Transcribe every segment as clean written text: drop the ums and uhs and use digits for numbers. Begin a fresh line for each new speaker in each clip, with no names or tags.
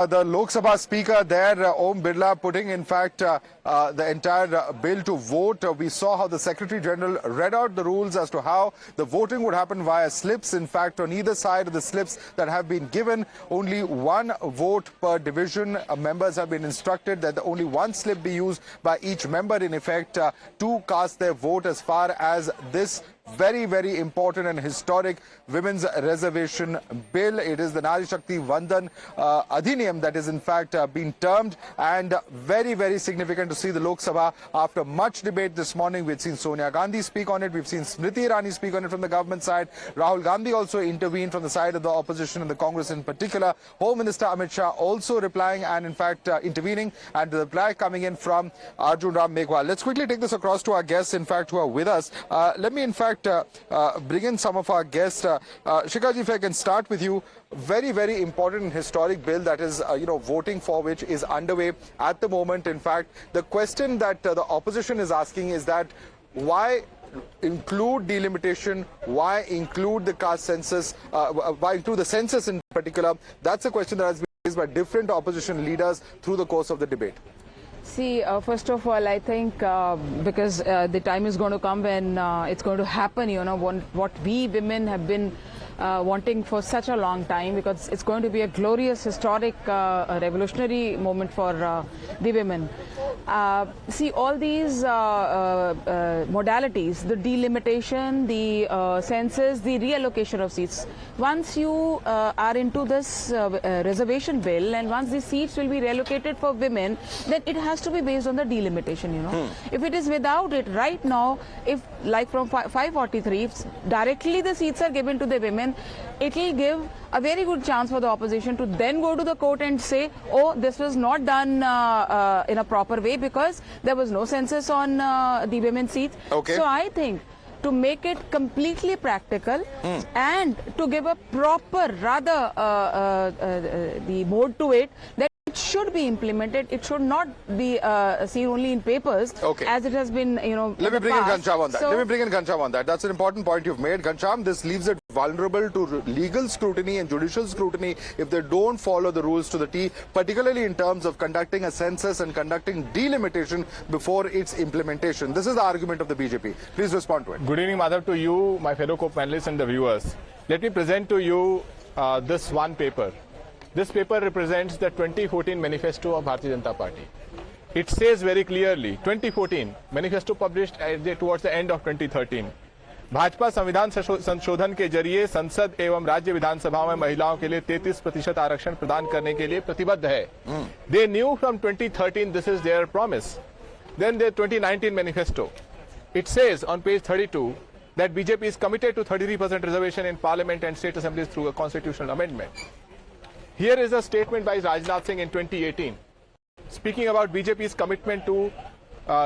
The Lok Sabha Speaker there, Om Birla, putting in fact the entire bill to vote. We saw how the Secretary General read out the rules as to how the voting would happen via slips. In fact, on either side of the slips that have been given, only one vote per division. Members have been instructed that only one slip be used by each member, in effect, to cast their vote as far as this very, very important and historic women's reservation bill. It is the Nari Shakti Vandan Adhiniyam that is in fact been termed, and very, very significant to see the Lok Sabha after much debate this morning. We've seen Sonia Gandhi speak on it. We've seen Smriti Irani speak on it from the government side. Rahul Gandhi also intervened from the side of the opposition and the Congress in particular. Home Minister Amit Shah also replying and in fact intervening, and the reply coming in from Arjun Ram Meghwal. Let's quickly take this across to our guests in fact who are with us. Let me in fact bring in some of our guests. Shikha ji, if I can start with you. Very, very important and historic bill that is, voting for which is underway at the moment. In fact, the question that the opposition is asking is that why include delimitation, why include the caste census, why include the census in particular? That's a question that has been raised by different opposition leaders through the course of the debate.
See, first of all, I think because the time is going to come when it's going to happen, what we women have been wanting for such a long time, because it's going to be a glorious, historic, revolutionary moment for the women. See, all these modalities, the delimitation, the census, the reallocation of seats, once you are into this reservation bill and once the seats will be reallocated for women, then it has to be based on the delimitation, If it is without it, right now, if like from 543, if directly the seats are given to the women, it will give a very good chance for the opposition to then go to the court and say, oh, this was not done in a proper way because there was no census on the women's seats.
Okay.
So I think to make it completely practical and to give a proper, rather the mode to it, that it should be implemented. It should not be seen only in papers, as it has been,
Let me bring in Ghanshyam on that. Let me bring in Ghanshyam on that. That's an important point you've made. Ghanshyam, this leaves it vulnerable to legal scrutiny and judicial scrutiny if they don't follow the rules to the T, particularly in terms of conducting a census and conducting delimitation before its implementation. This is the argument of the BJP. Please respond to it.
Good evening, Madhav, to you, my fellow co-panelists and the viewers. Let me present to you this one paper. This paper represents the 2014 manifesto of Bharatiya Janata Party. It says very clearly, 2014 manifesto published towards the end of 2013. Bhajpa संविधान संशोधन के जरिए संसद एवं राज्य विधानसभाओं में महिलाओं के लिए 33% आरक्षण प्रदान करने के लिए प्रतिबद्ध है. They knew from 2013 this is their promise. Then the 2019 manifesto. It says on page 32 that BJP is committed to 33% reservation in parliament and state assemblies through a constitutional amendment. Here is a statement by Rajnath Singh in 2018, speaking about BJP's commitment to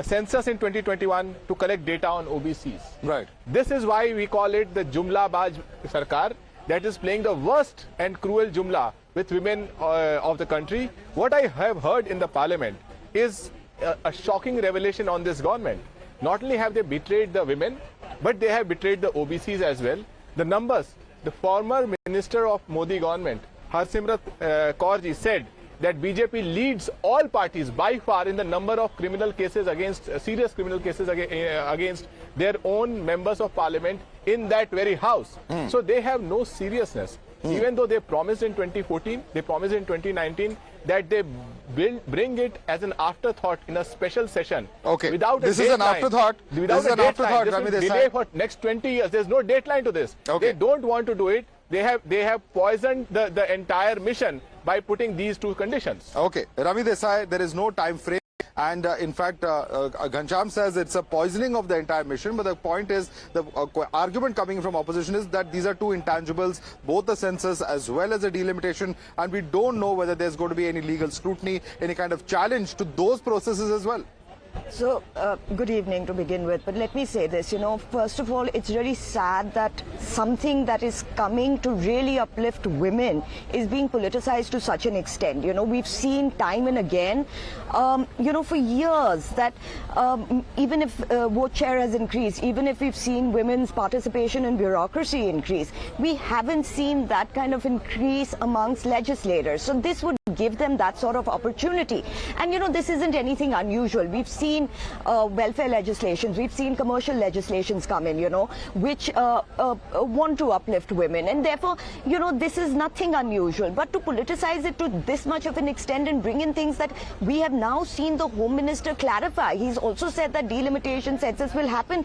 census in 2021 to collect data on OBCs.
Right.
This is why we call it the Jumla Baj Sarkar, that is playing the worst and cruel Jumla with women of the country. What I have heard in the parliament is a shocking revelation on this government. Not only have they betrayed the women, but they have betrayed the OBCs as well. The numbers, the former minister of Modi government, Harsimrat Kaur ji, said that BJP leads all parties by far in the number of criminal cases against, serious criminal cases against their own members of parliament in that very house. So they have no seriousness. Even though they promised in 2014, they promised in 2019 that they will bring it as an afterthought in a special session.
Okay.
Without
this is an afterthought.
Without a dateline. This will delay for next 20 years. There's no deadline to this. They don't want to do it. They have poisoned the entire mission by putting these two conditions.
Okay. Rami Desai, there is no time frame. And in fact, Ghanshyam says it's a poisoning of the entire mission. But the point is, the argument coming from opposition is that these are two intangibles, both the census as well as the delimitation. And we don't know whether there's going to be any legal scrutiny, any kind of challenge to those processes as well.
So, good evening to begin with, but let me say this, first of all, it's really sad that something that is coming to really uplift women is being politicized to such an extent. We've seen time and again, for years that even if vote share has increased, even if we've seen women's participation in bureaucracy increase, we haven't seen that kind of increase amongst legislators. So this would should give them that sort of opportunity. And this isn't anything unusual. We've seen welfare legislations, we've seen commercial legislations come in, which want to uplift women, and therefore, this is nothing unusual. But to politicize it to this much of an extent and bring in things that we have now seen the Home Minister clarify. He's also said that delimitation census will happen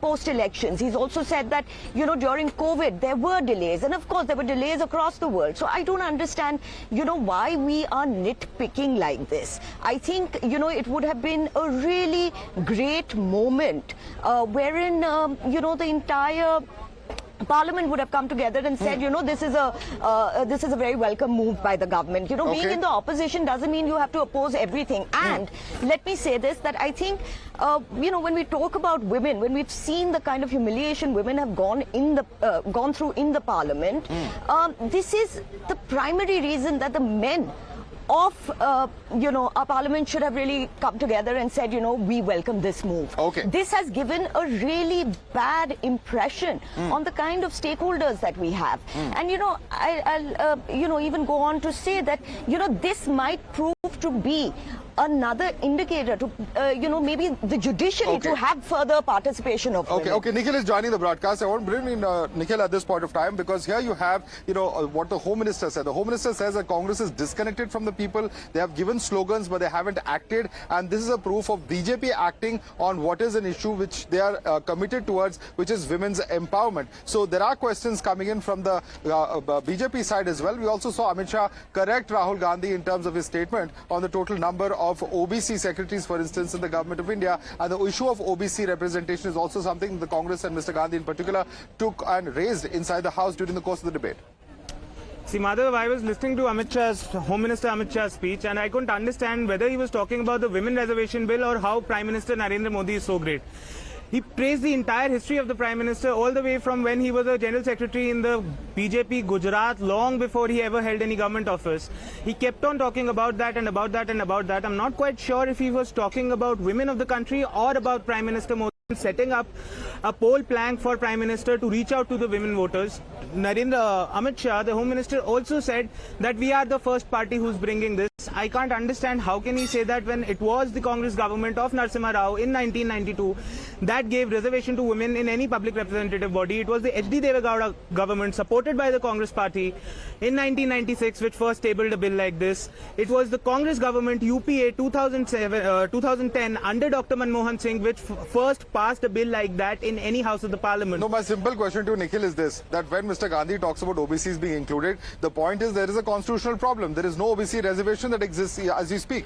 post-elections. He's also said that, during COVID, there were delays. And of course, there were delays across the world. So I don't understand, why we are nitpicking like this. I think, it would have been a really great moment wherein, the entire Parliament would have come together and said, this is a very welcome move by the government. Being in the opposition doesn't mean you have to oppose everything. And let me say this, that I think, when we talk about women, when we've seen the kind of humiliation women have gone through in the Parliament, this is the primary reason that the men of our Parliament should have really come together and said, we welcome this move. This has given a really bad impression on the kind of stakeholders that we have. And I'll even go on to say that this might prove to be another indicator to maybe the judiciary to have further participation of women.
Okay, Nikhil is joining the broadcast. I want to bring in Nikhil at this point of time, because here you have what the Home Minister said. The Home Minister says that Congress is disconnected from the people. They have given slogans but they haven't acted, and this is a proof of BJP acting on what is an issue which they are committed towards, which is women's empowerment. So there are questions coming in from the BJP side as well. We also saw Amit Shah correct Rahul Gandhi in terms of his statement on the total number of OBC secretaries, for instance, in the government of India. And the issue of OBC representation is also something the Congress and Mr. Gandhi in particular took and raised inside the House during the course of the debate.
See, Madhav, I was listening to Home Minister Amit Shah's speech, and I couldn't understand whether he was talking about the Women Reservation Bill or how Prime Minister Narendra Modi is so great. He praised the entire history of the Prime Minister all the way from when he was a General Secretary in the BJP Gujarat, long before he ever held any government office. He kept on talking about that and about that and about that. I'm not quite sure if he was talking about women of the country or about Prime Minister Modi setting up a poll plank for Prime Minister to reach out to the women voters. Amit Shah, the Home Minister, also said that we are the first party who's bringing this. I can't understand how can he say that when it was the Congress government of Narasimha Rao in 1992 that gave reservation to women in any public representative body. It was the H.D. Devegowda government supported by the Congress party in 1996 which first tabled a bill like this. It was the Congress government UPA 2010 under Dr. Manmohan Singh which first passed a bill like that in any house of the Parliament.
No, my simple question to Nikhil is this, that when Mr. Gandhi talks about OBCs being included, the point is there is a constitutional problem. There is no OBC reservation that exists as we speak.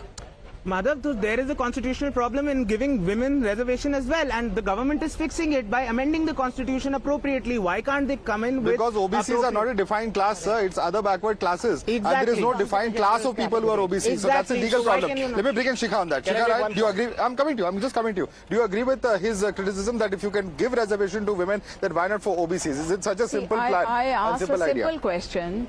Madhav, there is a constitutional problem in giving women reservation as well, and the government is fixing it by amending the constitution appropriately. Why can't they come in with...
Because OBCs are not a defined class, sir. It's other backward classes.
Exactly.
And there is no defined class of people who are OBCs.
Exactly.
So that's a legal
So
problem. Let me bring in Shikha on that. Shikha, right? Do you agree? I'm coming to you. I'm just coming to you. Do you agree with his criticism that if you can give reservation to women, then why not for OBCs? Is it such a simple plan?
I asked a simple
idea?
question.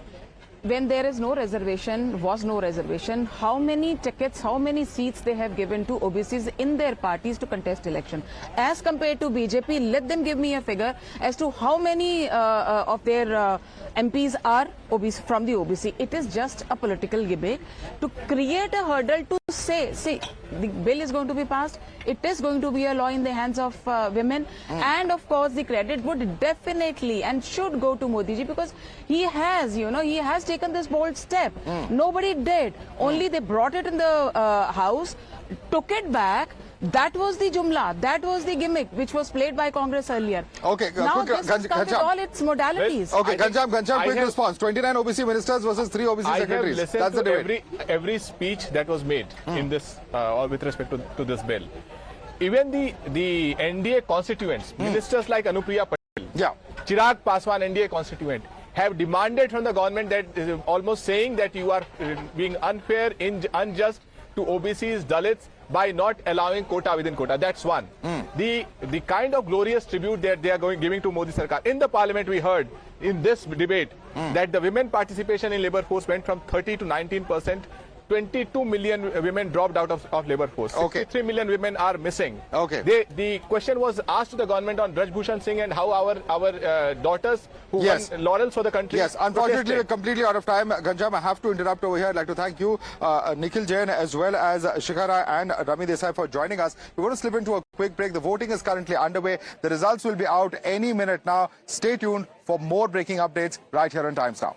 When there is no reservation, was no reservation, how many tickets, how many seats they have given to OBCs in their parties to contest election? As compared to BJP, let them give me a figure as to how many of their MPs are OBC, from the OBC. It is just a political gimmick to create a hurdle to say, see, the bill is going to be passed, it is going to be a law in the hands of women, and of course the credit would definitely and should go to Modi ji, because he has, he has taken this bold step. Nobody did. Only they brought it in the house, took it back. That was the jumla, that was the gimmick which was played by Congress earlier.
Okay,
now
quick,
this has come with all its modalities.
Okay, Ganjam, quick response. 29 OBC ministers versus 3 OBC secretaries.
That's the debate. Every speech that was made in this, or with respect to this bill. Even the NDA constituents, ministers like Anupriya Patel, Chirag Paswan, NDA constituent, have demanded from the government that almost saying that you are being unfair, unjust to OBCs, Dalits, by not allowing quota within quota. That's one. The kind of glorious tribute that they are giving to Modi Sarkar. In the parliament, we heard in this debate that the women participation in labor force went from 30 to 19%. 22 million women dropped out of labor force.
Okay.
63 million women are missing.
Okay.
The question was asked to the government on Braj Bhushan Singh and how our daughters who
Yes.
won laurels for the country.
Yes, unfortunately, we're
protested.
completely out of time. Ganjam, I have to interrupt over here. I'd like to thank you, Nikhil Jain, as well as Shikha and Rami Desai for joining us. We're going to slip into a quick break. The voting is currently underway. The results will be out any minute now. Stay tuned for more breaking updates right here on Times Now.